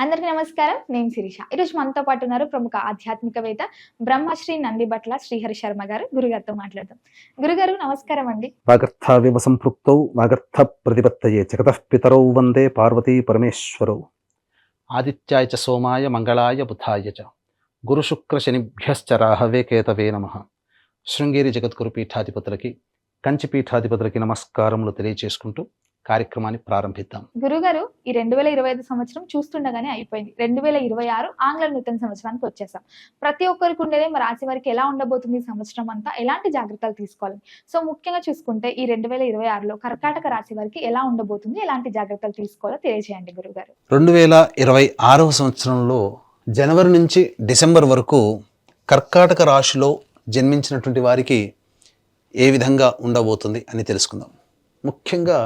అందరికీ నమస్కారం. నేను శిరీష. ఈరోజు మనతో పాటు ఉన్నారు ప్రముఖ ఆధ్యాత్మికవేత్త బ్రహ్మశ్రీ నందిబట్ల శ్రీహరి శర్మ గారు. గురుగారితో మాట్లాడదాం. గురుగారు నమస్కారం అండి. వాగర్థావివ సంపృక్తౌ వాగర్థ ప్రతిపత్తయే జగతః పితరౌ వందే పార్వతీ పరమేశ్వరౌ. ఆదిత్యాయ చ సోమాయ మంగళాయ బుధాయ చ గురుశుక్ర శనిభ్యశ్చ రాహవే కేతవే నమః. శృంగేరి జగద్గురు పీఠాధిపతులకి, కంచి పీఠాధిపతులకి నమస్కారములు తెలియజేసుకుంటూ కార్యక్రమాన్ని ప్రారంభిద్దాం. గురుగారు, ఈ 2025 సంవత్సరం చూస్తుండగానే అయిపోయింది. 2026 ఆంగ్ల నూతన సంవత్సరానికి వచ్చేసాం. ప్రతి ఒక్కరికి ఉండేదే మా రాశి వారికి ఎలా ఉండబోతుంది ఈ సంవత్సరం అంతా, ఎలాంటి జాగ్రత్తలు తీసుకోవాలి. సో ముఖ్యంగా చూసుకుంటే ఈ 2026లో కర్కాటక రాశి వారికి ఎలా ఉండబోతుంది, ఎలాంటి జాగ్రత్తలు తీసుకోవాలో తెలియజేయండి గురుగారు. 2026వ సంవత్సరంలో జనవరి నుంచి డిసెంబర్ వరకు కర్కాటక రాశిలో జన్మించినటువంటి వారికి ఏ విధంగా ఉండబోతుంది అని తెలుసుకుందాం. ముఖ్యంగా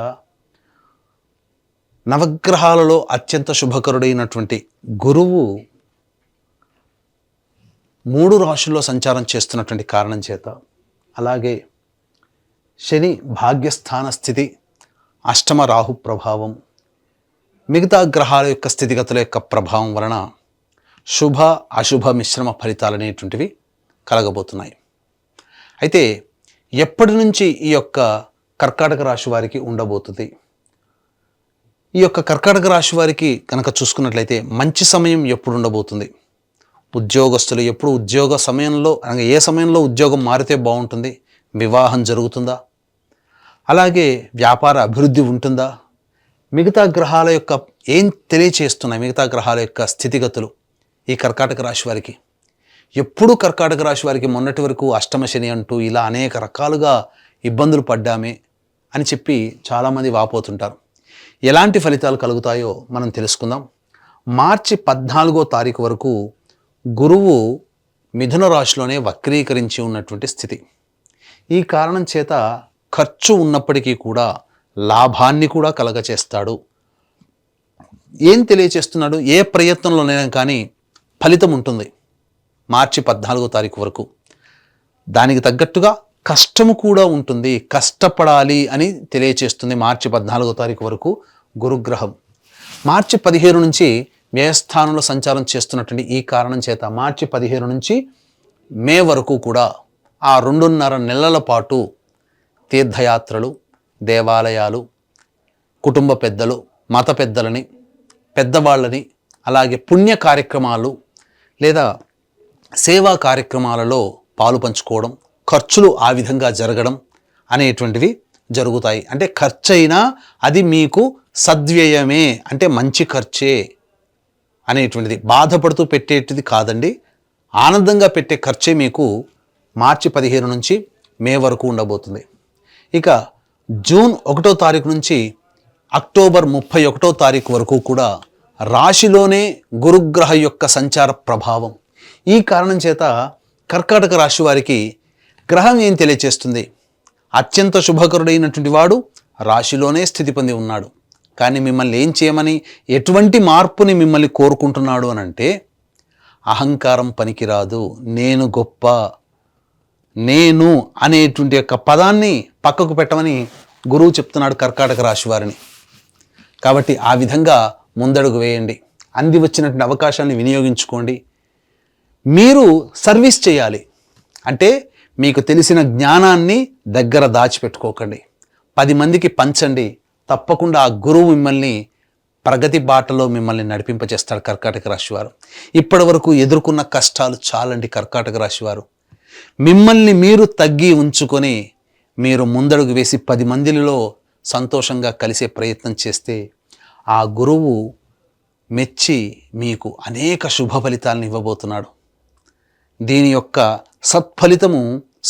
నవగ్రహాలలో అత్యంత శుభకరుడైనటువంటి గురువు 3 రాశుల్లో సంచారం చేస్తున్నటువంటి కారణం చేత, అలాగే శని భాగ్యస్థాన స్థితి, అష్టమ రాహు ప్రభావం, మిగతా గ్రహాల యొక్క స్థితిగతుల యొక్క ప్రభావం వలన శుభ అశుభ మిశ్రమ ఫలితాలు అనేటువంటివి కలగబోతున్నాయి. అయితే ఎప్పటి నుంచి ఈ యొక్క కర్కాటక రాశి వారికి ఉండబోతుంది? ఈ యొక్క కర్కాటక రాశి వారికి కనుక చూసుకున్నట్లయితే మంచి సమయం ఎప్పుడు ఉండబోతుంది? ఉద్యోగస్తులు ఎప్పుడు ఉద్యోగ సమయంలో, అనగా ఏ సమయంలో ఉద్యోగం మారితే బాగుంటుంది? వివాహం జరుగుతుందా? అలాగే వ్యాపార అభివృద్ధి ఉంటుందా? మిగతా గ్రహాల యొక్క ఏం తెలియచేస్తున్నాయి? మిగతా గ్రహాల యొక్క స్థితిగతులు ఈ కర్కాటక రాశి వారికి ఎప్పుడు కర్కాటక రాశి వారికి మొన్నటి వరకు అష్టమ శని అంటూ ఇలా అనేక రకాలుగా ఇబ్బందులు పడ్డామే అని చెప్పి చాలామంది వాపోతుంటారు. ఎలాంటి ఫలితాలు కలుగుతాయో మనం తెలుసుకుందాం. మార్చి 14వ తారీఖు వరకు గురువు మిథున రాశిలోనే వక్రీకరించి ఉన్నటువంటి స్థితి. ఈ కారణం చేత ఖర్చు ఉన్నప్పటికీ కూడా లాభాన్ని కూడా కలగచేస్తాడు. ఏం తెలియచేస్తున్నాడు? ఏ ప్రయత్నంలోనైనా కానీ ఫలితం ఉంటుంది మార్చి 14వ తారీఖు వరకు. దానికి తగ్గట్టుగా కష్టము కూడా ఉంటుంది, కష్టపడాలి అని తెలియచేస్తుంది మార్చి 14వ తారీఖు వరకు గురుగ్రహం. మార్చి 15 నుంచి వ్యయస్థానంలో సంచారం చేస్తున్నటువంటి ఈ కారణం చేత మార్చి 15 నుంచి మే వరకు కూడా ఆ 2.5 నెలల పాటు తీర్థయాత్రలు, దేవాలయాలు, కుటుంబ పెద్దలు, మత పెద్దలని, పెద్దవాళ్ళని, అలాగే పుణ్య కార్యక్రమాలు లేదా సేవా కార్యక్రమాలలో పాలు పంచుకోవడం, ఖర్చులు ఆ విధంగా జరగడం అనేటువంటివి జరుగుతాయి. అంటే ఖర్చు అయినా అది మీకు సద్వ్యయమే, అంటే మంచి ఖర్చే అనేటువంటిది. బాధపడుతూ పెట్టేటిది కాదండి, ఆనందంగా పెట్టే ఖర్చే మీకు మార్చి 15 నుంచి మే వరకు ఉండబోతుంది. ఇక జూన్ 1వ తారీఖు నుంచి అక్టోబర్ 31వ తారీఖు వరకు కూడా రాశిలోనే గురుగ్రహ యొక్క సంచార ప్రభావం. ఈ కారణం చేత కర్కాటక రాశి వారికి గ్రహం ఏం తెలియచేస్తుంది? అత్యంత శుభకరుడైనటువంటి వాడు రాశిలోనే స్థితి పొంది ఉన్నాడు. కానీ మిమ్మల్ని ఏం చేయమని, ఎటువంటి మార్పుని మిమ్మల్ని కోరుకుంటున్నాడు అని అంటే, అహంకారం పనికిరాదు, నేను గొప్ప, నేను అనేటువంటి యొక్క పదాన్ని పక్కకు పెట్టమని గురువు చెప్తున్నాడు కర్కాటక రాశి వారిని. కాబట్టి ఆ విధంగా ముందడుగు వేయండి, అంది వచ్చినటువంటి అవకాశాన్ని వినియోగించుకోండి. మీరు సర్వీస్ చేయాలి అంటే మీకు తెలిసిన జ్ఞానాన్ని దగ్గర దాచిపెట్టుకోకండి, 10 మందికి పంచండి. తప్పకుండా ఆ గురువు మిమ్మల్ని ప్రగతి బాటలో మిమ్మల్ని నడిపింపజేస్తాడు కర్కాటక రాశి వారు. ఇప్పటి వరకు ఎదుర్కొన్న కష్టాలు చాలండి కర్కాటక రాశి వారు. మిమ్మల్ని మీరు తగ్గి ఉంచుకొని మీరు ముందడుగు వేసి 10 మందిలో సంతోషంగా కలిసే ప్రయత్నం చేస్తే ఆ గురువు మెచ్చి మీకు అనేక శుభ ఫలితాలను ఇవ్వబోతున్నాడు. దీని యొక్క సత్ఫలితము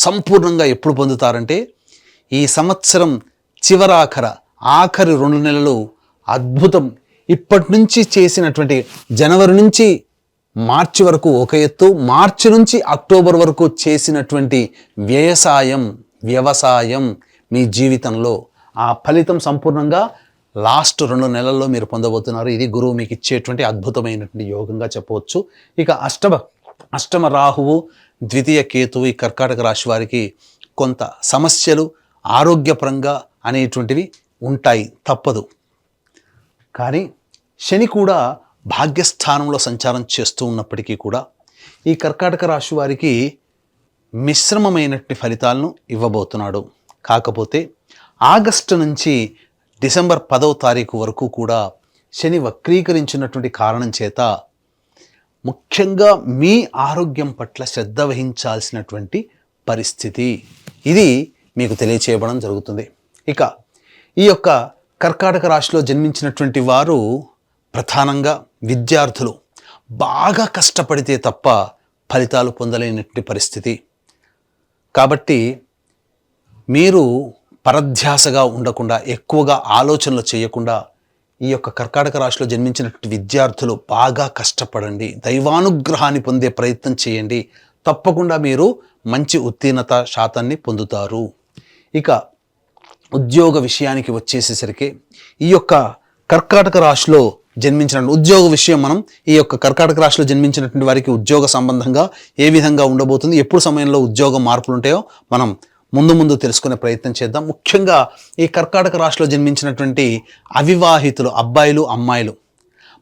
సంపూర్ణంగా ఎప్పుడు పొందుతారంటే, ఈ సంవత్సరం ఆఖరి 2 నెలలు అద్భుతం. ఇప్పటి నుంచి చేసినటువంటి జనవరి నుంచి మార్చి వరకు ఒక ఎత్తు, మార్చి నుంచి అక్టోబర్ వరకు చేసినటువంటి వ్యవసాయం మీ జీవితంలో ఆ ఫలితం సంపూర్ణంగా లాస్ట్ 2 నెలల్లో మీరు పొందబోతున్నారు. ఇది గురువు మీకు ఇచ్చేటువంటి అద్భుతమైనటువంటి యోగంగా చెప్పవచ్చు. ఇక అష్టమ రాహువు, ద్వితీయ కేతువు ఈ కర్కాటక రాశి వారికి కొంత సమస్యలు ఆరోగ్యపరంగా అనేటువంటివి ఉంటాయి, తప్పదు. కానీ శని కూడా భాగ్యస్థానంలో సంచారం చేస్తూ ఉన్నప్పటికీ కూడా ఈ కర్కాటక రాశి వారికి మిశ్రమమైనటువంటి ఫలితాలను ఇవ్వబోతున్నాడు. కాకపోతే ఆగస్టు నుంచి డిసెంబర్ 10వ తారీఖు వరకు కూడా శని వక్రీకరించినటువంటి కారణం చేత ముఖ్యంగా మీ ఆరోగ్యం పట్ల శ్రద్ధ వహించాల్సినటువంటి పరిస్థితి ఇది మీకు తెలియచేయబడం జరుగుతుంది. ఇక ఈ యొక్క కర్కాటక రాశిలో జన్మించినటువంటి వారు ప్రధానంగా విద్యార్థులు బాగా కష్టపడితే తప్ప ఫలితాలు పొందలేనటువంటి పరిస్థితి. కాబట్టి మీరు పరధ్యాసగా ఉండకుండా, ఎక్కువగా ఆలోచనలు చేయకుండా ఈ యొక్క కర్కాటక రాశిలో జన్మించినటువంటి విద్యార్థులు బాగా కష్టపడండి, దైవానుగ్రహాన్ని పొందే ప్రయత్నం చేయండి. తప్పకుండా మీరు మంచి ఉత్తీర్ణత శాతాన్ని పొందుతారు. ఇక ఉద్యోగ విషయానికి వచ్చేసేసరికి ఈ యొక్క కర్కాటక రాశిలో జన్మించిన ఉద్యోగ విషయం మనం ఈ యొక్క కర్కాటక రాశిలో జన్మించినటువంటి వారికి ఉద్యోగ సంబంధంగా ఏ విధంగా ఉండబోతుంది, ఎప్పుడు సమయంలో ఉద్యోగ మార్పులు ఉంటాయో మనం ముందు తెలుసుకునే ప్రయత్నం చేద్దాం. ముఖ్యంగా ఈ కర్కాటక రాశిలో జన్మించినటువంటి అవివాహితులు అబ్బాయిలు అమ్మాయిలు,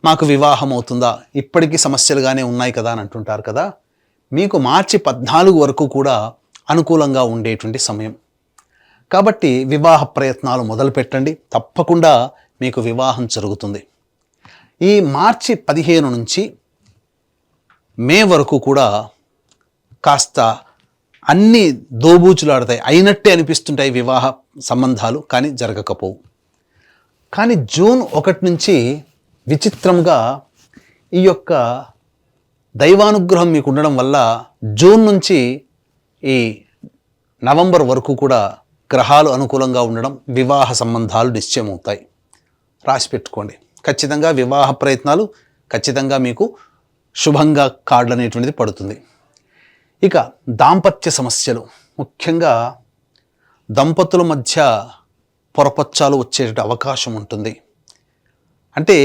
మాకు వివాహం అవుతుందా, ఇప్పటికీ సమస్యలుగానే ఉన్నాయి కదా అని అంటుంటారు కదా, మీకు మార్చి 14 వరకు కూడా అనుకూలంగా ఉండేటువంటి సమయం. కాబట్టి వివాహ ప్రయత్నాలు మొదలు పెట్టండి, తప్పకుండా మీకు వివాహం జరుగుతుంది. ఈ మార్చి 15 నుంచి మే వరకు కూడా కాస్త అన్నీ దోబూచులాడతాయి, అయినట్టే అనిపిస్తుంటాయి వివాహ సంబంధాలు, కానీ జరగకపోవు. కానీ జూన్ 1 నుంచి విచిత్రంగా ఈ యొక్క దైవానుగ్రహం మీకు ఉండడం వల్ల జూన్ నుంచి ఈ నవంబర్ వరకు కూడా గ్రహాలు అనుకూలంగా ఉండడం, వివాహ సంబంధాలు నిశ్చయమవుతాయి. రాసి పెట్టుకోండి. ఖచ్చితంగా వివాహ ప్రయత్నాలు ఖచ్చితంగా మీకు శుభంగా కార్డులు అనేటువంటిది పడుతుంది. ఇక దాంపత్య సమస్యలు, ముఖ్యంగా దంపతుల మధ్య పొరపచ్చాలు వచ్చే అవకాశం ఉంటుంది. అంటే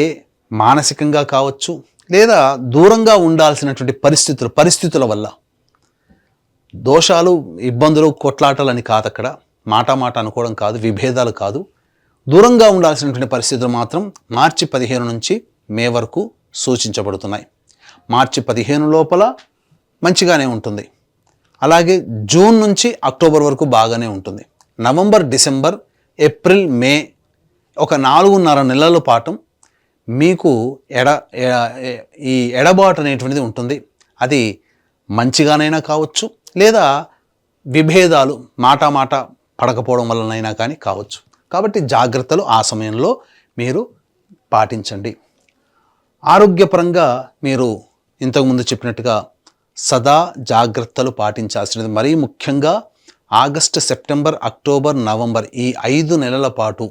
మానసికంగా కావచ్చు, లేదా దూరంగా ఉండాల్సినటువంటి పరిస్థితుల వల్ల దోషాలు, ఇబ్బందులు, కొట్లాటలని కాదు, అక్కడ మాట అనుకోవడం కాదు, విభేదాలు కాదు, దూరంగా ఉండాల్సినటువంటి పరిస్థితులు మాత్రం మార్చి 15 నుంచి మే వరకు సూచించబడుతున్నాయి. మార్చి 15 లోపల మంచిగానే ఉంటుంది. అలాగే జూన్ నుంచి అక్టోబర్ వరకు బాగానే ఉంటుంది. నవంబర్, డిసెంబర్, ఏప్రిల్, మే ఒక 4.5 నెలల పాటు మీకు ఈ ఎడబాటు అనేటువంటిది ఉంటుంది. అది మంచిగానైనా కావచ్చు, లేదా విభేదాలు మాట పడకపోవడం వలనైనా కానీ కావచ్చు. కాబట్టి జాగ్రత్తలు ఆ సమయంలో మీరు పాటించండి. ఆరోగ్యపరంగా మీరు ఇంతకుముందు చెప్పినట్టుగా సదా జాగ్రత్తలు పాటించాల్సినది. మరీ ముఖ్యంగా ఆగస్టు, సెప్టెంబర్, అక్టోబర్, నవంబర్ ఈ 5 నెలల పాటు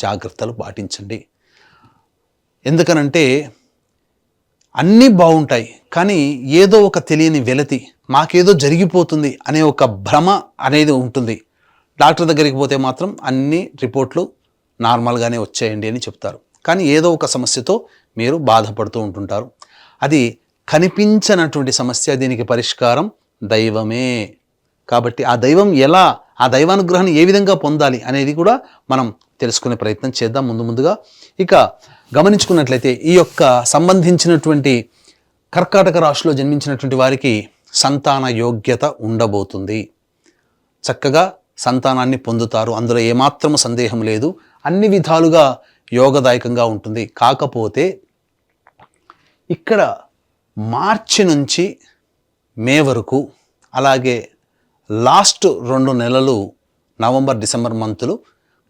జాగ్రత్తలు పాటించండి. ఎందుకనంటే అన్నీ బాగుంటాయి, కానీ ఏదో ఒక తెలియని వెలతి, మాకేదో జరిగిపోతుంది అనే ఒక భ్రమ అనేది ఉంటుంది. డాక్టర్ దగ్గరికి పోతే మాత్రం అన్ని రిపోర్ట్లు నార్మల్గానే వచ్చేయండి అని చెప్తారు, కానీ ఏదో ఒక సమస్యతో మీరు బాధపడుతూ ఉంటుంటారు. అది కనిపించనటువంటి సమస్య, దీనికి పరిష్కారం దైవమే. కాబట్టి ఆ దైవం ఎలా, ఆ దైవానుగ్రహాన్ని ఏ విధంగా పొందాలి అనేది కూడా మనం తెలుసుకునే ప్రయత్నం చేద్దాం ముందుగా. ఇక గమనించుకున్నట్లయితే ఈ యొక్క సంబంధించినటువంటి కర్కాటక రాశిలో జన్మించినటువంటి వారికి సంతాన యోగ్యత ఉండబోతుంది. చక్కగా సంతానాన్ని పొందుతారు, అందులో ఏమాత్రము సందేహం లేదు. అన్ని విధాలుగా యోగదాయకంగా ఉంటుంది. కాకపోతే ఇక్కడ మార్చి నుంచి మే వరకు, అలాగే లాస్ట్ 2 నెలలు నవంబర్, డిసెంబర్ మంతులు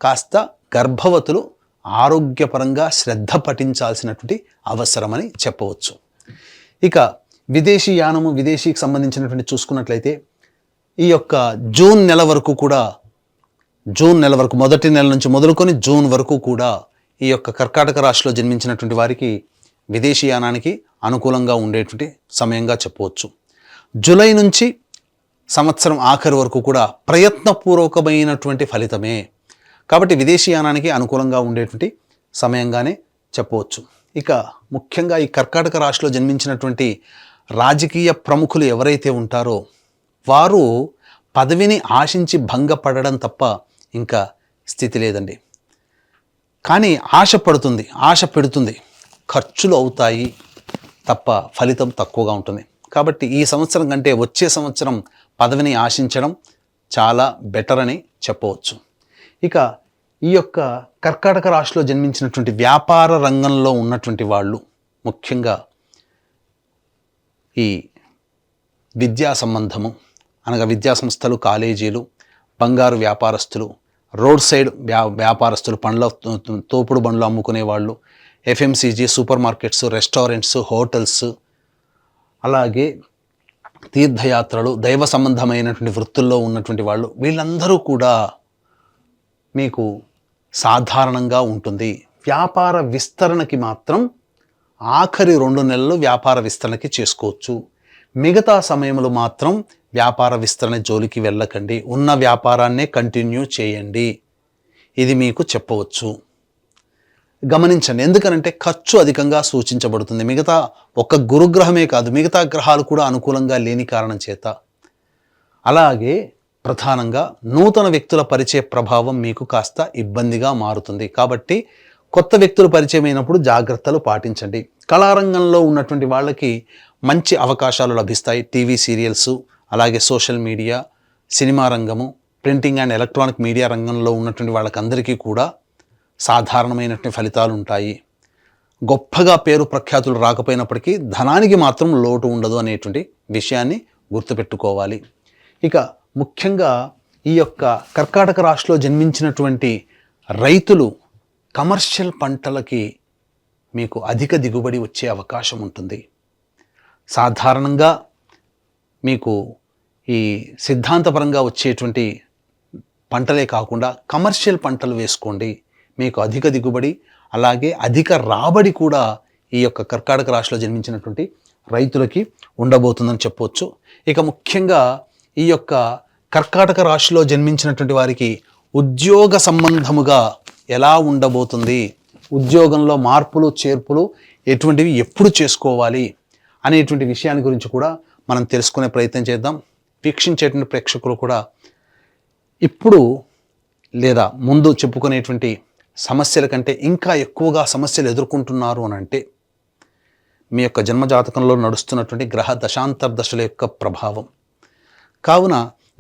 కాస్త గర్భవతులు ఆరోగ్యపరంగా శ్రద్ధ పఠించాల్సినటువంటి అవసరమని చెప్పవచ్చు. ఇక విదేశీ యానము, విదేశీకి సంబంధించినటువంటి చూసుకున్నట్లయితే ఈ యొక్క జూన్ నెల వరకు కూడా, జూన్ నెల వరకు మొదటి నెల నుంచి మొదలుకొని జూన్ వరకు కూడా ఈ యొక్క కర్కాటక రాశిలో జన్మించినటువంటి వారికి విదేశీ యానానికి అనుకూలంగా ఉండేటువంటి సమయంగా చెప్పవచ్చు. జూలై నుంచి సంవత్సరం ఆఖరి వరకు కూడా ప్రయత్నపూర్వకమైనటువంటి ఫలితమే. కాబట్టి విదేశీ యానానికి అనుకూలంగా ఉండేటువంటి సమయంగానే చెప్పవచ్చు. ఇక ముఖ్యంగా ఈ కర్కాటక రాశిలో జన్మించినటువంటి రాజకీయ ప్రముఖులు ఎవరైతే ఉంటారో వారు పదవిని ఆశించి భంగపడడం తప్ప ఇంకా స్థితి లేదండి. కానీ ఆశ పెడుతుంది. ఖర్చులు అవుతాయి తప్ప ఫలితం తక్కువగా ఉంటుంది. కాబట్టి ఈ సంవత్సరం కంటే వచ్చే సంవత్సరం పదవిని ఆశించడం చాలా బెటర్ అని చెప్పవచ్చు. ఇక ఈ యొక్క కర్కాటక రాశిలో జన్మించినటువంటి వ్యాపార రంగంలో ఉన్నటువంటి వాళ్ళు, ముఖ్యంగా ఈ విద్యా సంబంధము అనగా విద్యా సంస్థలు, కాలేజీలు, బంగారు వ్యాపారస్తులు, రోడ్ సైడ్ వ్యాపారస్తులు, తోపుడు బండ్లు అమ్ముకునే వాళ్ళు, FMCG, super markets, restaurants, hotels, అలాగే తీర్థయాత్రలు, దైవ సంబంధమైనటువంటి వృత్తుల్లో ఉన్నటువంటి వాళ్ళు, వీళ్ళందరూ కూడా మీకు సాధారణంగా ఉంటుంది. వ్యాపార విస్తరణకి మాత్రం ఆఖరి 2 నెలలు వ్యాపార విస్తరణకి చేసుకోవచ్చు. మిగతా సమయంలో మాత్రం వ్యాపార విస్తరణ జోలికి వెళ్ళకండి. ఉన్న వ్యాపారాన్నే కంటిన్యూ చేయండి. ఇది మీకు చెప్పవచ్చు. గమనించండి, ఎందుకనంటే ఖర్చు అధికంగా సూచించబడుతుంది. మిగతా ఒక్క గురుగ్రహమే కాదు, మిగతా గ్రహాలు కూడా అనుకూలంగా లేని కారణం చేత. అలాగే ప్రధానంగా నూతన వ్యక్తుల పరిచయ ప్రభావం మీకు కాస్త ఇబ్బందిగా మారుతుంది. కాబట్టి కొత్త వ్యక్తులు పరిచయం అయినప్పుడు జాగ్రత్తలు పాటించండి. కళారంగంలో ఉన్నటువంటి వాళ్ళకి మంచి అవకాశాలు లభిస్తాయి. టీవీ సీరియల్స్, అలాగే సోషల్ మీడియా, సినిమా రంగము, ప్రింటింగ్ అండ్ ఎలక్ట్రానిక్ మీడియా రంగంలో ఉన్నటువంటి వాళ్ళకందరికీ కూడా సాధారణమైనటువంటి ఫలితాలు ఉంటాయి. గొప్పగా పేరు ప్రఖ్యాతులు రాకపోయినప్పటికీ ధనానికి మాత్రం లోటు ఉండదు అనేటువంటి విషయాన్ని గుర్తుపెట్టుకోవాలి. ఇక ముఖ్యంగా ఈ యొక్క కర్కాటక రాశిలో జన్మించినటువంటి రైతులు కమర్షియల్ పంటలకి మీకు అధిక దిగుబడి వచ్చే అవకాశం ఉంటుంది. సాధారణంగా మీకు ఈ సిద్ధాంతపరంగా వచ్చేటువంటి పంటలే కాకుండా కమర్షియల్ పంటలు వేసుకోండి. మీకు అధిక దిగుబడి, అలాగే అధిక రాబడి కూడా ఈ యొక్క కర్కాటక రాశిలో జన్మించినటువంటి రైతులకి ఉండబోతుందని చెప్పవచ్చు. ఇక ముఖ్యంగా ఈ యొక్క కర్కాటక రాశిలో జన్మించినటువంటి వారికి ఉద్యోగ సంబంధముగా ఎలా ఉండబోతుంది, ఉద్యోగంలో మార్పులు చేర్పులు ఎటువంటివి ఎప్పుడు చేసుకోవాలి అనేటువంటి విషయాన్ని గురించి కూడా మనం తెలుసుకునే ప్రయత్నం చేద్దాం. వీక్షించేటువంటి ప్రేక్షకులు కూడా ఇప్పుడు లేదా ముందు చెప్పుకునేటువంటి సమస్యల కంటే ఇంకా ఎక్కువగా సమస్యలు ఎదుర్కొంటున్నారు అని అంటే మీ యొక్క జన్మజాతకంలో నడుస్తున్నటువంటి గ్రహ దశాంతర్దశల యొక్క ప్రభావం. కావున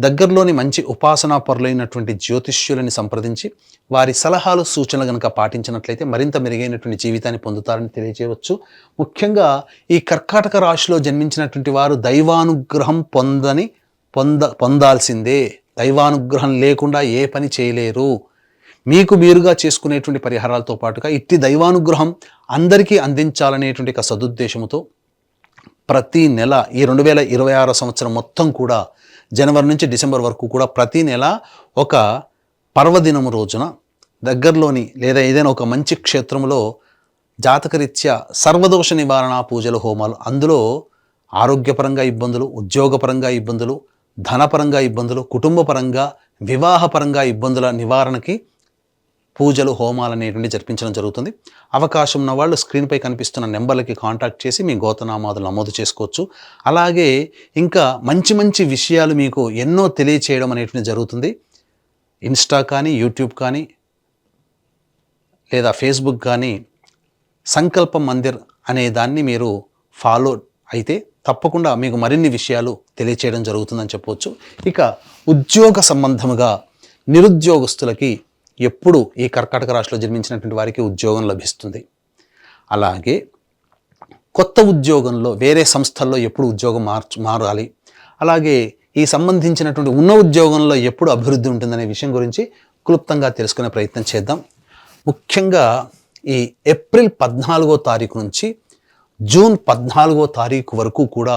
దగ్గరలోని మంచి ఉపాసనా పరులైనటువంటి జ్యోతిష్యులని సంప్రదించి వారి సలహాలు, సూచనలు కనుక పాటించినట్లయితే మరింత మెరుగైనటువంటి జీవితాన్ని పొందుతారని తెలియజేయవచ్చు. ముఖ్యంగా ఈ కర్కాటక రాశిలో జన్మించినటువంటి వారు దైవానుగ్రహం పొందాల్సిందే. దైవానుగ్రహం లేకుండా ఏ పని చేయలేరు. మీకు మీరుగా చేసుకునేటువంటి పరిహారాలతో పాటుగా ఇట్టి దైవానుగ్రహం అందరికీ అందించాలనేటువంటి ఒక సదుద్దేశంతో ప్రతి నెల ఈ 2026 సంవత్సరం మొత్తం కూడా జనవరి నుంచి డిసెంబర్ వరకు కూడా ప్రతి నెల ఒక పర్వదినము రోజున దగ్గరలోని లేదా ఏదైనా ఒక మంచి క్షేత్రంలో జాతకరీత్యా సర్వదోష నివారణ పూజలు, హోమాలు, అందులో ఆరోగ్యపరంగా ఇబ్బందులు, ఉద్యోగపరంగా ఇబ్బందులు, ధనపరంగా ఇబ్బందులు, కుటుంబపరంగా, వివాహపరంగా ఇబ్బందుల నివారణకి పూజలు, హోమాలు అనేటువంటి జరిపించడం జరుగుతుంది. అవకాశం ఉన్న వాళ్ళు స్క్రీన్పై కనిపిస్తున్న నెంబర్లకి కాంటాక్ట్ చేసి మీ గోతనామాదులు నమోదు చేసుకోవచ్చు. అలాగే ఇంకా మంచి మంచి విషయాలు మీకు ఎన్నో తెలియచేయడం అనేటువంటి జరుగుతుంది. ఇన్స్టా కానీ, యూట్యూబ్ కానీ, లేదా ఫేస్బుక్ కానీ సంకల్ప మందిర్ అనే దాన్ని మీరు ఫాలో అయితే తప్పకుండా మీకు మరిన్ని విషయాలు తెలియచేయడం జరుగుతుందని చెప్పవచ్చు. ఇక ఉద్యోగ సంబంధముగా నిరుద్యోగస్తులకి ఎప్పుడు ఈ కర్కాటక రాశిలో జన్మించినటువంటి వారికి ఉద్యోగం లభిస్తుంది. అలాగే కొత్త ఉద్యోగంలో వేరే సంస్థల్లో ఎప్పుడు ఉద్యోగం మారాలి, అలాగే ఈ సంబంధించినటువంటి ఉన్న ఉద్యోగంలో ఎప్పుడు అభివృద్ధి ఉంటుందనే విషయం గురించి క్లుప్తంగా తెలుసుకునే ప్రయత్నం చేద్దాం. ముఖ్యంగా ఈ ఏప్రిల్ 14వ తారీఖు నుంచి జూన్ 14వ తారీఖు వరకు కూడా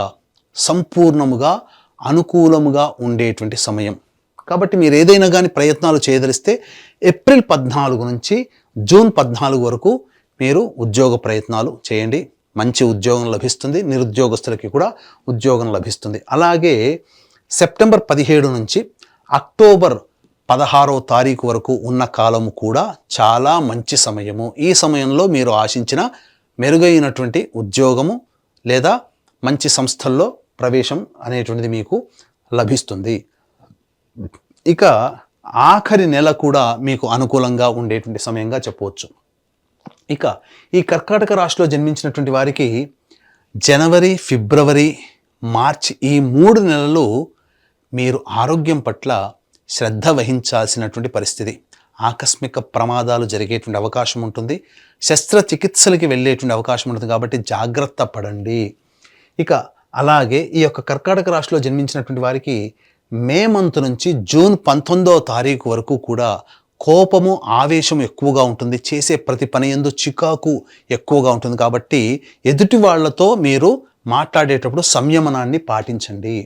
సంపూర్ణముగా అనుకూలముగా ఉండేటువంటి సమయం. కాబట్టి మీరు ఏదైనా కానీ ప్రయత్నాలు చేయదలిస్తే ఏప్రిల్ 14 నుంచి జూన్ 14 వరకు మీరు ఉద్యోగ ప్రయత్నాలు చేయండి. మంచి ఉద్యోగం లభిస్తుంది. నిరుద్యోగస్తులకి కూడా ఉద్యోగం లభిస్తుంది. అలాగే సెప్టెంబర్ 17 నుంచి అక్టోబర్ 16వ తారీఖు వరకు ఉన్న కాలము కూడా చాలా మంచి సమయము. ఈ సమయంలో మీరు ఆశించిన మెరుగైనటువంటి ఉద్యోగము లేదా మంచి సంస్థల్లో ప్రవేశం అనేటువంటిది మీకు లభిస్తుంది. ఇక ఆఖరి నెల కూడా మీకు అనుకూలంగా ఉండేటువంటి సమయంగా చెప్పవచ్చు. ఇక ఈ కర్కాటక రాశిలో జన్మించినటువంటి వారికి జనవరి, ఫిబ్రవరి, మార్చి ఈ 3 నెలలు మీరు ఆరోగ్యం పట్ల శ్రద్ధ వహించాల్సినటువంటి పరిస్థితి. ఆకస్మిక ప్రమాదాలు జరిగేటువంటి అవకాశం ఉంటుంది. శస్త్రచికిత్సలకి వెళ్ళేటువంటి అవకాశం ఉంటుంది. కాబట్టి జాగ్రత్త పడండి. ఇక అలాగే ఈ యొక్క కర్కాటక రాశిలో జన్మించినటువంటి వారికి మే మంత్ నుంచి జూన్ 19వ తారీఖు వరకు కూడా కోపము, ఆవేశం ఎక్కువగా ఉంటుంది. చేసే ప్రతి పని యందు చికాకు ఎక్కువగా ఉంటుంది. కాబట్టి ఎదుటి వాళ్ళతో మీరు మాట్లాడేటప్పుడు సంయమనాన్ని పాటించండి.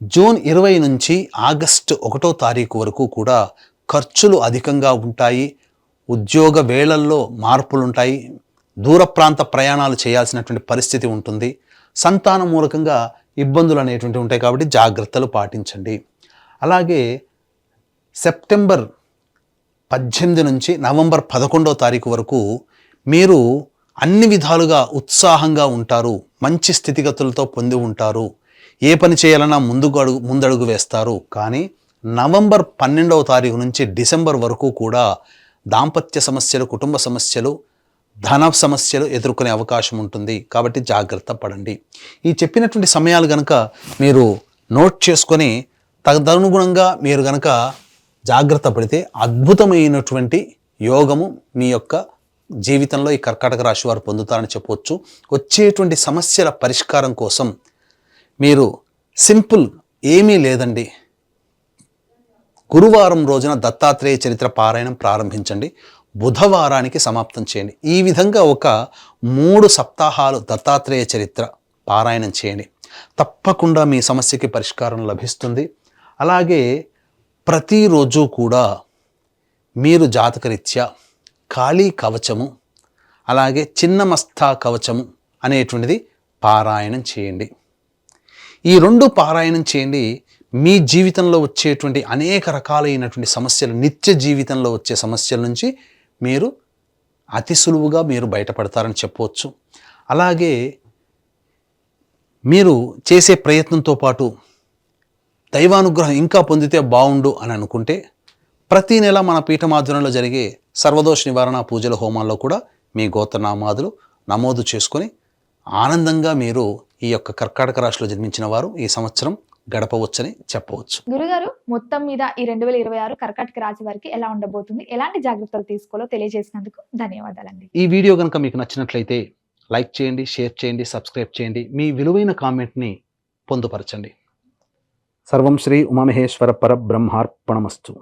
జూన్ 20 నుంచి ఆగస్టు 1వ తారీఖు వరకు కూడా ఖర్చులు అధికంగా ఉంటాయి. ఉద్యోగ వేళల్లో మార్పులు ఉంటాయి. దూర ప్రాంత ప్రయాణాలు చేయాల్సినటువంటి పరిస్థితి ఉంటుంది. సంతాన మూలకంగా ఇబ్బందులు అనేటువంటివి ఉంటాయి. కాబట్టి జాగ్రత్తలు పాటించండి. అలాగే సెప్టెంబర్ 18 నుంచి నవంబర్ 11వ తారీఖు వరకు మీరు అన్ని విధాలుగా ఉత్సాహంగా ఉంటారు. మంచి స్థితిగతులతో పొంది ఉంటారు. ఏ పని చేయాలన్నా ముందడుగు వేస్తారు. కానీ నవంబర్ 12వ తారీఖు నుంచి డిసెంబర్ వరకు కూడా దాంపత్య సమస్యలు, కుటుంబ సమస్యలు, ధన సమస్యలు ఎదుర్కొనే అవకాశం ఉంటుంది. కాబట్టి జాగ్రత్త పడండి. ఈ చెప్పినటువంటి సమయాలు కనుక మీరు నోట్ చేసుకొని తదనుగుణంగా మీరు కనుక జాగ్రత్త పడితే అద్భుతమైనటువంటి యోగము మీ యొక్క జీవితంలో ఈ కర్కాటక రాశి వారు పొందుతారని చెప్పవచ్చు. వచ్చేటువంటి సమస్యల పరిష్కారం కోసం మీరు సింపుల్ ఏమీ లేదండి, గురువారం రోజున దత్తాత్రేయ చరిత్ర పారాయణం ప్రారంభించండి. బుధవారానికి సమాప్తం చేయండి. ఈ విధంగా ఒక 3 సప్తాహాలు దత్తాత్రేయ చరిత్ర పారాయణం చేయండి. తప్పకుండా మీ సమస్యకి పరిష్కారం లభిస్తుంది. అలాగే ప్రతిరోజు కూడా మీరు జాతకరీత్యా కాళీ కవచము, అలాగే చిన్నమస్తా కవచము అనేటువంటిది పారాయణం చేయండి. ఈ 2 పారాయణం చేయండి. మీ జీవితంలో వచ్చేటువంటి అనేక రకాలైనటువంటి సమస్యలు, నిత్య జీవితంలో వచ్చే సమస్యల నుంచి మీరు అతి సులువుగా మీరు బయటపడతారని చెప్పవచ్చు. అలాగే మీరు చేసే ప్రయత్నంతో పాటు దైవానుగ్రహం ఇంకా పొందితే బాగుండు అని అనుకుంటే ప్రతి నెల మన పీఠమాధ్వర్యంలో జరిగే సర్వదోష నివారణ పూజల హోమాల్లో కూడా మీ గోత్రనామాదులు నమోదు చేసుకొని ఆనందంగా మీరు ఈ యొక్క కర్కాటక రాశిలో జన్మించిన వారు ఈ సంవత్సరం గడపవచ్చని చెప్పవచ్చు. గురుగారు, మొత్తం మీద ఈ 2026 కర్కాటక రాశి వారికి ఎలా ఉండబోతుంది, ఎలాంటి జాగ్రత్తలు తీసుకోవాలో తెలియజేసినందుకు ధన్యవాదాలండి. ఈ వీడియో కనుక మీకు నచ్చినట్లయితే లైక్ చేయండి, షేర్ చేయండి, సబ్స్క్రైబ్ చేయండి. మీ విలువైన కామెంట్ని పొందుపరచండి. సర్వం శ్రీ ఉమామహేశ్వర పరబ్రహ్మార్పణమస్తు.